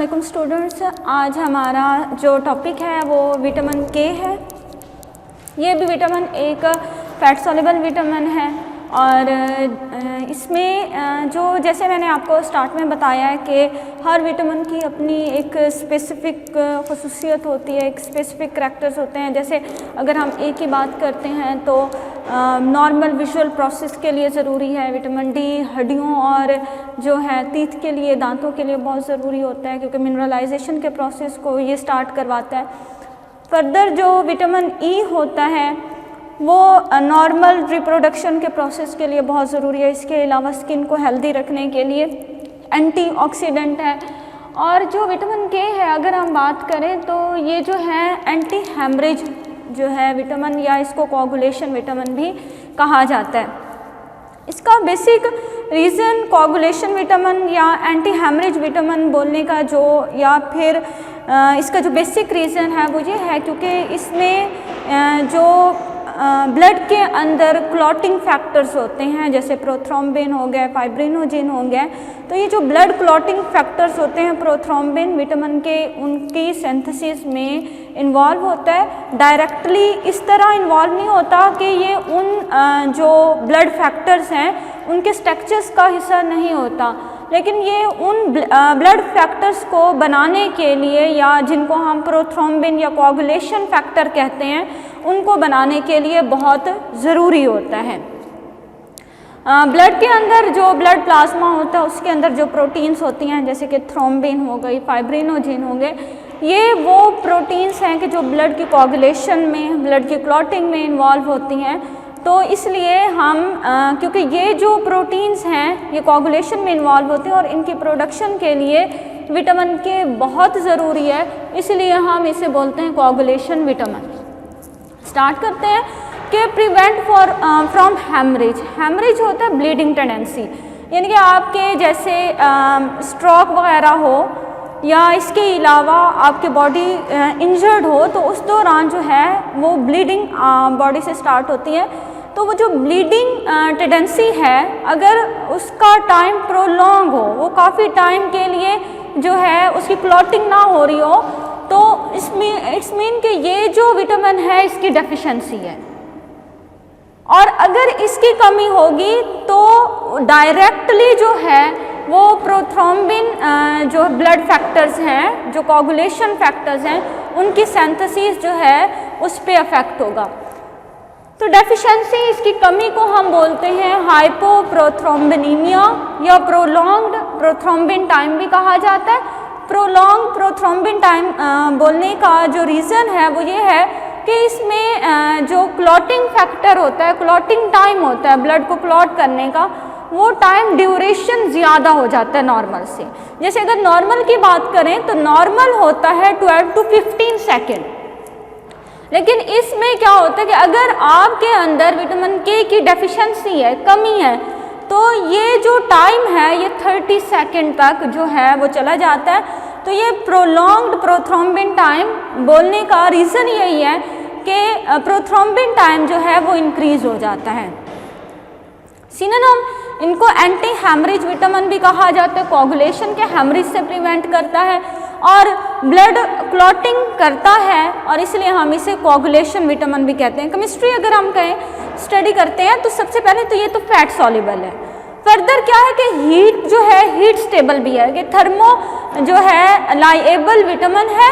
अस्सलामुअलैकुम स्टूडेंट्स, आज हमारा जो टॉपिक है वो विटामिन के है। ये भी विटामिन एक फैट सॉल्युबल विटामिन है और इसमें जो जैसे मैंने आपको स्टार्ट में बताया है कि हर विटामिन की अपनी एक स्पेसिफ़िक ख़ुसूसियत होती है, एक स्पेसिफ़िक करैक्टर्स होते हैं। जैसे अगर हम ए की बात करते हैं तो नॉर्मल विजुअल प्रोसेस के लिए ज़रूरी है। विटामिन डी हड्डियों और जो है टीथ के लिए, दांतों के लिए बहुत ज़रूरी होता है क्योंकि मिनरलाइजेशन के प्रोसेस को ये स्टार्ट करवाता है। फर्दर जो विटामिन ई होता है वो नॉर्मल रिप्रोडक्शन के प्रोसेस के लिए बहुत ज़रूरी है। इसके अलावा स्किन को हेल्दी रखने के लिए एंटीऑक्सीडेंट है। और जो विटामिन के है अगर हम बात करें तो ये जो है एंटी हेमरेज जो है विटामिन, या इसको कोआगुलेशन विटामिन भी कहा जाता है। इसका बेसिक रीज़न कोआगुलेशन विटामिन या एंटी हेमरेज विटामिन बोलने का जो, या फिर इसका जो बेसिक रीज़न है वो ये है क्योंकि इसमें जो ब्लड के अंदर क्लॉटिंग फैक्टर्स होते हैं, जैसे प्रोथ्रोम्बिन हो गए, फाइब्रिनोजिन हो गए, तो ये जो ब्लड क्लॉटिंग फैक्टर्स होते हैं प्रोथ्रोम्बिन विटामिन के, उनकी सिंथेसिस में इन्वॉल्व होता है। डायरेक्टली इस तरह इन्वॉल्व नहीं होता कि ये उन जो ब्लड फैक्टर्स हैं उनके स्ट्रक्चर्स का हिस्सा नहीं होता, लेकिन ये उन ब्लड फैक्टर्स को बनाने के लिए, या जिनको हम प्रोथ्रोम्बिन या कोआगुलेशन फैक्टर कहते हैं, उनको बनाने के लिए बहुत ज़रूरी होता है। ब्लड के अंदर जो ब्लड प्लाज्मा होता है उसके अंदर जो प्रोटीन्स होती हैं, जैसे कि थ्रोम्बिन हो गई, फाइब्रिनोजिन हो गए, ये वो प्रोटीन्स हैं कि जो ब्लड की कोआगुलेशन में, ब्लड की क्लॉटिंग में इन्वॉल्व होती हैं। तो इसलिए हम क्योंकि ये जो प्रोटीन्स हैं ये कोआगुलेशन में इन्वॉल्व होते हैं और इनकी प्रोडक्शन के लिए विटामिन के बहुत ज़रूरी है, इसलिए हम इसे बोलते हैं कोआगुलेशन विटामिन। स्टार्ट करते हैं कि प्रिवेंट फ्रॉम हेमरेज। हेमरेज होता है ब्लीडिंग टेंडेंसी, यानी कि आपके जैसे स्ट्रोक वगैरह हो या इसके अलावा आपके बॉडी इंजर्ड हो तो उस दौरान जो है वो ब्लीडिंग बॉडी से स्टार्ट होती है। तो वो जो ब्लीडिंग टेंडेंसी है अगर उसका टाइम प्रोलॉन्ग हो, वो काफ़ी टाइम के लिए जो है उसकी क्लॉटिंग ना हो रही हो, तो इट्स मीन कि ये जो विटामिन है इसकी डेफिशिएंसी है। और अगर इसकी कमी होगी तो डायरेक्टली जो है वो प्रोथ्रोम्बिन जो ब्लड फैक्टर्स हैं, जो कोआगुलेशन फैक्टर्स हैं, उनकी सिंथेसिस जो है उस पर अफेक्ट होगा। तो डेफिशिएंसी, इसकी कमी को हम बोलते हैं हाइपोप्रोथ्रोम्बिनीमिया या प्रोलॉन्ग्ड प्रोथ्रोम्बिन टाइम भी कहा जाता है। प्रोलॉन्ग प्रोथ्रोम्बिन टाइम बोलने का जो रीज़न है वो ये है कि इसमें जो क्लॉटिंग फैक्टर होता है, क्लॉटिंग टाइम होता है ब्लड को क्लॉट करने का, वो टाइम ड्यूरेशन ज़्यादा हो जाता है नॉर्मल से। जैसे अगर नॉर्मल की बात करें तो नॉर्मल होता है 12 to 15 सेकेंड, लेकिन इसमें क्या होता है कि अगर आपके अंदर विटामिन के की डेफिशिएंसी है, कमी है, तो ये जो टाइम है ये 30 सेकेंड तक जो है वो चला जाता है। तो ये प्रोलॉन्ग्ड प्रोथ्रोम्बिन टाइम बोलने का रीज़न यही है कि प्रोथ्रोम्बिन टाइम जो है वो इंक्रीज़ हो जाता है। सिनोनिम, इनको एंटी हेमरेज विटामिन भी कहा जाता है, कोआगुलेशन के हेमरेज से प्रिवेंट करता है और ब्लड क्लॉटिंग करता है, और इसलिए हम इसे कोआगुलेशन विटामिन भी कहते हैं। केमिस्ट्री अगर हम कहें स्टडी करते हैं तो सबसे पहले तो ये तो फैट सॉल्युबल है। फर्दर क्या है कि हीट जो है हीट स्टेबल भी है, कि थर्मो जो है लाइएबल विटामिन है,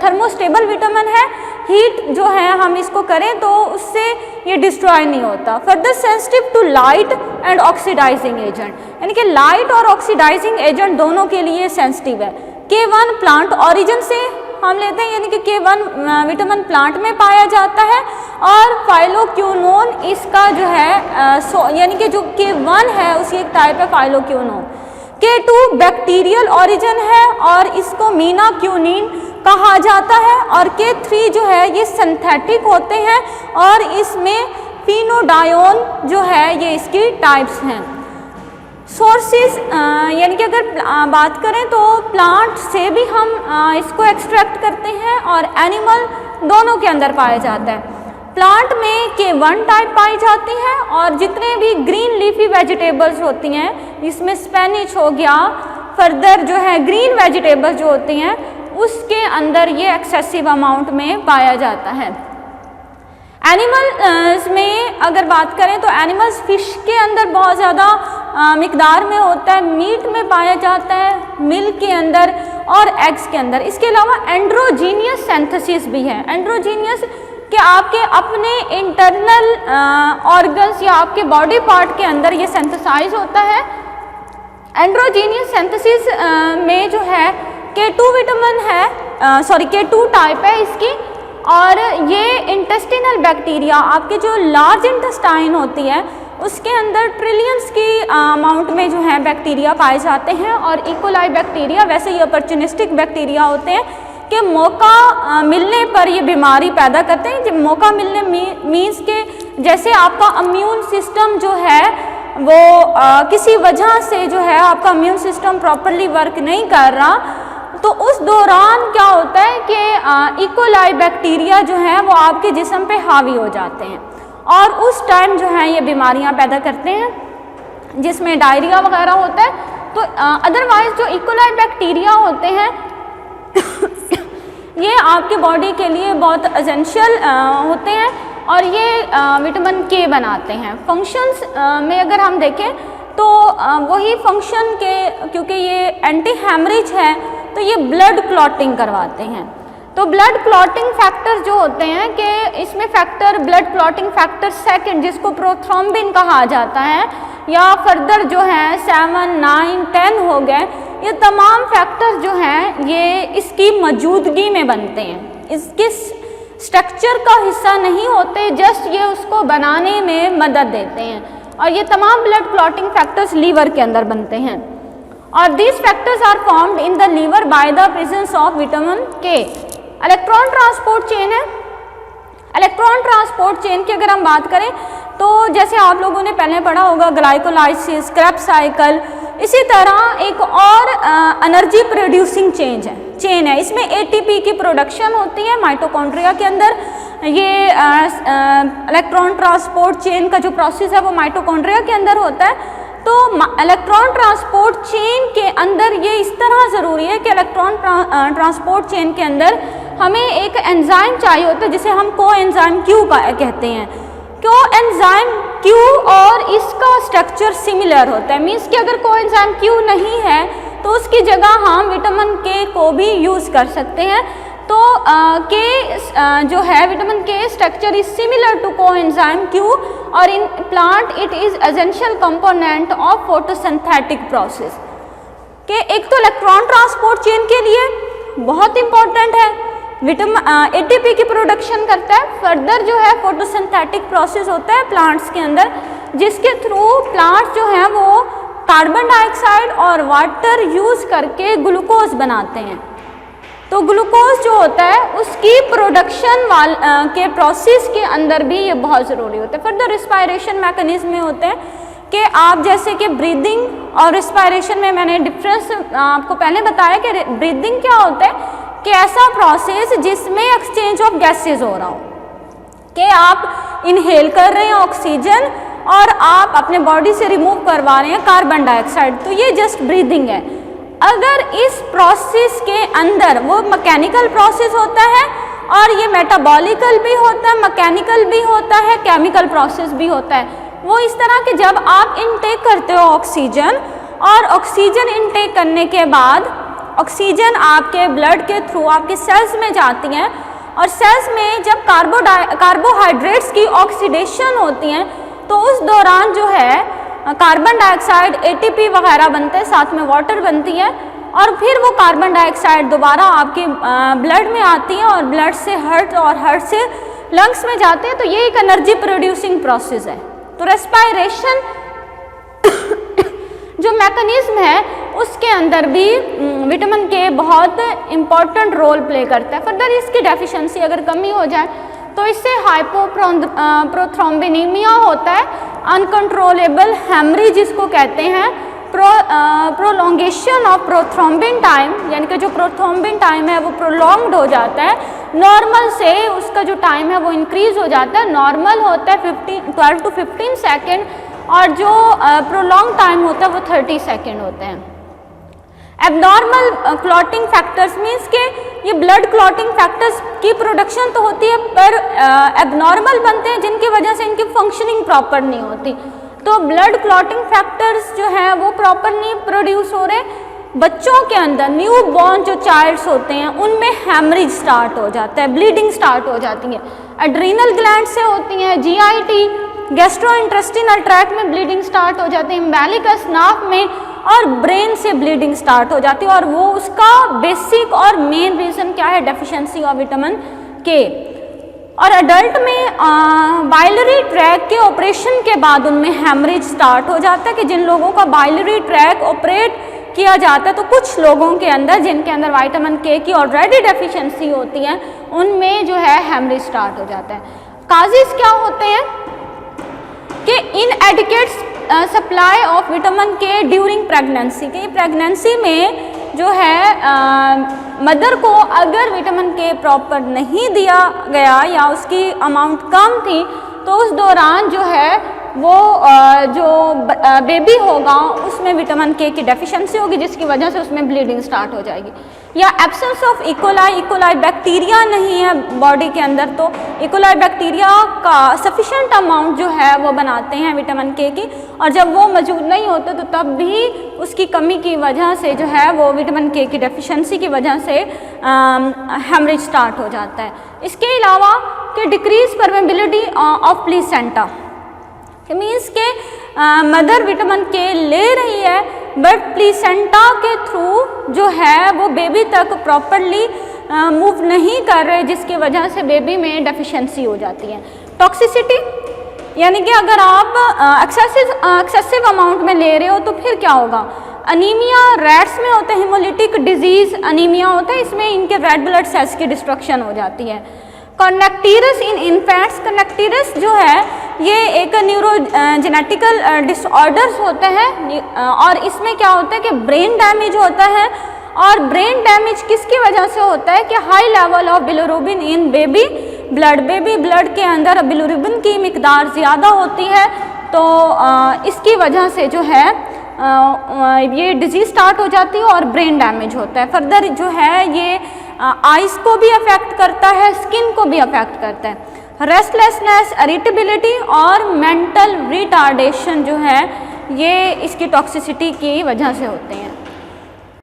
थर्मोस्टेबल विटामिन है। हीट जो है हम इसको करें तो उससे ये डिस्ट्रॉय नहीं होता। Further sensitive to light and oxidising agent, यानी कि लाइट और ऑक्सीडाइजिंग एजेंट दोनों के लिए सेंसिटिव है। K1 प्लांट ओरिजिन से हम लेते हैं, यानी कि K1 विटामिन प्लांट में पाया जाता है, और फाइलोक्विनोन इसका जो है यानी कि जो K1 है उसकी एक टाइप है फाइलोक्विनोन। K2 बैक्टीरियल ओरिजिन है और इसको मीनाक्यूनिन कहा जाता है, और K3 जो है ये सिंथेटिक होते हैं और इसमें फिनोडायोन जो है ये इसकी टाइप्स हैं। सोर्सेज, यानी कि अगर बात करें तो प्लांट से भी हम इसको एक्सट्रैक्ट करते हैं और एनिमल दोनों के अंदर पाया जाता है। प्लांट में K1 टाइप पाई जाती है, और जितने भी ग्रीन लीफी वेजिटेबल्स होती हैं, इसमें स्पेनिश हो गया, फर्दर जो है ग्रीन वेजिटेबल्स जो होती हैं उसके अंदर ये एक्सेसिव अमाउंट में पाया जाता है। एनिमल्स में अगर बात करें तो एनिमल्स फिश के अंदर बहुत ज़्यादा मिकदार में होता है, मीट में पाया जाता है, मिल्क के अंदर और एग्स के अंदर। इसके अलावा एंड्रोजीनियस सिंथेसिस भी है। एंड्रोजीनियस कि आपके अपने इंटरनल ऑर्गन्स या आपके बॉडी पार्ट के अंदर ये सिंथेसाइज होता है। एंड्रोजीनियस सिंथेसिस में जो है K2 विटामिन है, K2 टाइप है इसकी, और ये इंटेस्टिनल बैक्टीरिया आपके जो लार्ज इंटेस्टाइन होती है उसके अंदर ट्रिलियंस की अमाउंट में जो है बैक्टीरिया पाए जाते हैं। और इकोलाई बैक्टीरिया वैसे ये अपॉर्चुनिस्टिक बैक्टीरिया होते हैं कि मौका मिलने पर ये बीमारी पैदा करते हैं। जब मौका मिलने मीन्स के जैसे आपका इम्यून सिस्टम जो है वो किसी वजह से जो है आपका इम्यून सिस्टम प्रॉपरली वर्क नहीं कर रहा, तो उस दौरान क्या होता है कि इकोलाई बैक्टीरिया जो है वो आपके जिस्म पे हावी हो जाते हैं और उस टाइम जो है ये बीमारियां पैदा करते हैं जिसमें डायरिया वगैरह होता है। तो अदरवाइज जो इकोलाई बैक्टीरिया होते हैं ये आपके बॉडी के लिए बहुत एसेंशियल होते हैं और ये विटामिन के बनाते हैं। फंक्शंस में अगर हम देखें तो वही फंक्शन के, क्योंकि ये एंटी हेमरेज है तो ये ब्लड क्लॉटिंग करवाते हैं। तो ब्लड क्लॉटिंग फैक्टर जो होते हैं कि इसमें factor blood clotting factor second जिसको प्रोथ्रोम्बिन कहा जाता है, या फर्दर जो है 7, 9, 10 हो गए, ये तमाम फैक्टर्स जो हैं ये इसकी मौजूदगी में बनते हैं, इसके स्ट्रक्चर का हिस्सा नहीं होते, जस्ट ये उसको बनाने में मदद देते हैं। और ये तमाम ब्लड क्लॉटिंग फैक्टर्स लीवर के अंदर बनते हैं और these factors are formed in the liver by the presence of vitamin K. Electron transport chain है। इलेक्ट्रॉन ट्रांसपोर्ट चेन की अगर हम बात करें तो जैसे आप लोगों ने पहले पढ़ा होगा ग्लाइकोलाइसिस, क्रेब्स साइकिल, इसी तरह एक और एनर्जी प्रोड्यूसिंग चेन है। इसमें एटीपी की प्रोडक्शन होती है माइटोकॉन्ड्रिया के अंदर। ये इलेक्ट्रॉन ट्रांसपोर्ट चेन का जो प्रोसेस है वो माइटोकॉन्ड्रिया के अंदर होता है। तो इलेक्ट्रॉन ट्रांसपोर्ट चेन के अंदर ये इस तरह ज़रूरी है कि इलेक्ट्रॉन ट्रांसपोर्ट चेन के अंदर हमें एक एंजाइम चाहिए होता है जिसे हम कोएंजाइम क्यू कहते हैं। कोएंजाइम क्यू और इसका स्ट्रक्चर सिमिलर होता है, मीन्स कि अगर कोएंजाइम क्यू नहीं है तो उसकी जगह हम विटामिन के को भी यूज़ कर सकते हैं। तो जो है vitamin K structure is similar to coenzyme Q और in plant it is essential component of photosynthetic process. के एक तो इलेक्ट्रॉन ट्रांसपोर्ट चेन के लिए बहुत इंपॉर्टेंट है, विटामिन एटीपी की प्रोडक्शन करता है। फर्दर जो है फोटोसिंथेटिक प्रोसेस होता है प्लांट्स के अंदर जिसके थ्रू प्लांट्स जो हैं वो कार्बन डाइऑक्साइड और वाटर यूज़ करके ग्लूकोज बनाते हैं। तो ग्लूकोज जो होता है उसकी प्रोडक्शन के प्रोसेस के अंदर भी ये बहुत ज़रूरी होता है। फर्दर रिस्पायरेशन मैकेनिज्म में होते हैं कि आप जैसे कि ब्रीदिंग और रिस्पायरेशन में मैंने डिफरेंस आपको पहले बताया कि ब्रीदिंग क्या होता है कि ऐसा प्रोसेस जिसमें एक्सचेंज ऑफ गैसेज हो रहा हो, कि आप इनहेल कर रहे हैं ऑक्सीजन और आप अपने बॉडी से रिमूव करवा रहे हैं कार्बन डाइऑक्साइड, तो ये जस्ट ब्रीदिंग है। अगर इस प्रोसेस के अंदर वो मैकेनिकल प्रोसेस होता है और ये मेटाबॉलिकल भी होता है, मैकेनिकल भी होता है, केमिकल प्रोसेस भी होता है। वो इस तरह के जब आप इनटेक करते हो ऑक्सीजन और ऑक्सीजन इनटेक करने के बाद ऑक्सीजन आपके ब्लड के थ्रू आपके सेल्स में जाती हैं और सेल्स में जब कार्बोहाइड्रेट्स की ऑक्सीडेशन होती हैं तो उस दौरान जो है कार्बन डाइऑक्साइड एटीपी वगैरह बनते हैं, साथ में वाटर बनती है और फिर वो कार्बन डाइऑक्साइड दोबारा आपके ब्लड में आती है और ब्लड से हार्ट और हार्ट से लंग्स में जाते हैं। तो ये एक एनर्जी प्रोड्यूसिंग प्रोसेस है। तो रेस्पायरेशन जो मैकेनिज्म है उसके अंदर भी विटामिन के बहुत इम्पॉर्टेंट रोल प्ले करता है। फर्दर इसकी डेफिशिएंसी अगर कमी हो जाए तो इससे हाइपोप्रोथ्रोम्बिनीमिया होता है, अनकंट्रोलेबल हेमरेज जिसको कहते हैं, प्रोलोंगेशन ऑफ प्रोथ्रोम्बिन टाइम, यानी कि जो प्रोथ्रोम्बिन टाइम है वो प्रोलॉन्ग्ड हो जाता है, नॉर्मल से उसका जो टाइम है वो इंक्रीज हो जाता है। नॉर्मल होता है 12 to 15 सेकेंड और जो प्रोलॉन्ग टाइम होता है वो 30 सेकेंड होते हैं। एबनॉर्मल क्लॉटिंग फैक्टर्स मीन्स के ये ब्लड क्लॉटिंग फैक्टर्स की प्रोडक्शन तो होती है पर एबनॉर्मल बनते हैं जिनकी वजह से इनकी फंक्शनिंग प्रॉपर नहीं होती। तो ब्लड क्लॉटिंग फैक्टर्स जो है वो प्रॉपर नहीं प्रोड्यूस हो रहे। बच्चों के अंदर न्यू बॉर्न जो चाइल्ड्स होते हैं उनमें हैमरेज स्टार्ट हो जाता है, ब्लीडिंग स्टार्ट हो जाती है। एड्रीनल ग्लैंड से होती हैं, जीआईटी गैस्ट्रोइंटेस्टिनल ट्रैक्ट में ब्लीडिंग स्टार्ट हो जाती है, अम्बिलिकस नार्व में और ब्रेन से ब्लीडिंग स्टार्ट हो जाती है। और वो उसका बेसिक और मेन रीज़न क्या है? डेफिशिएंसी ऑफ विटामिन के। और अडल्ट में बाइलरी ट्रैक के ऑपरेशन के बाद उनमें हैमरेज स्टार्ट हो जाता है कि जिन लोगों का बाइलरी ट्रैक ऑपरेट किया जाता है तो कुछ लोगों के अंदर जिनके अंदर विटामिन के की ऑलरेडी डेफिशिएंसी होती है उनमें जो है हैमरेज स्टार्ट हो जाता है। काजेस क्या होते हैं कि इनएडिक्वेट सप्लाई ऑफ विटामिन के ड्यूरिंग प्रेगनेंसी, कि प्रेगनेंसी में जो है मदर को अगर विटामिन के प्रॉपर नहीं दिया गया या उसकी अमाउंट कम थी तो उस दौरान जो है वो जो बेबी होगा उसमें विटामिन के की डेफिशिएंसी होगी जिसकी वजह से उसमें ब्लीडिंग स्टार्ट हो जाएगी। या एब्सेंस ऑफ इकोलाई बैक्टीरिया नहीं है बॉडी के अंदर तो इकोलाई बैक्टीरिया का सफिशिएंट अमाउंट जो है वो बनाते हैं विटामिन के की, और जब वो मौजूद नहीं होते तो तब भी उसकी कमी की वजह से जो है वो विटामिन के की डेफिशिएंसी की वजह से हैमरेज स्टार्ट हो जाता है। इसके अलावा कि डिक्रीज परमेबिलिटी ऑफ प्लीसेंटा, मीन्स के मदर विटामिन के ले रही है बट प्लीसेंटा के थ्रू जो है वो बेबी तक प्रॉपरली मूव नहीं कर रहे जिसकी वजह से बेबी में डेफिशिएंसी हो जाती है। टॉक्सिसिटी यानी कि अगर आप एक्सेसिव अमाउंट में ले रहे हो तो फिर क्या होगा? अनीमिया रैट्स में होते हैं, हिमोलिटिक डिजीज अनीमिया होता है, इसमें इनके रेड ब्लड सेल्स की डिस्ट्रक्शन हो जाती है। कॉन्नेक्टिरस इन इन्फेंट्स, कॉन्नेक्टिरस जो है ये एक न्यूरो जेनेटिकल डिसऑर्डर्स होते हैं और इसमें क्या होता है कि ब्रेन डैमेज होता है। और ब्रेन डैमेज किसकी वजह से होता है कि high level of bilirubin in baby blood के अंदर बिलिरुबिन की मिकदार ज़्यादा होती है तो इसकी वजह से जो है ये डिजीज स्टार्ट हो जाती है और ब्रेन डैमेज होता है। फर्दर जो है ये आइज़ को भी अफेक्ट करता है, स्किन को भी अफेक्ट करता है। रेस्टलेसनेस, इरिटेबिलिटी और मेंटल रिटार्डेशन जो है ये इसकी टॉक्सिसिटी की वजह से होते हैं।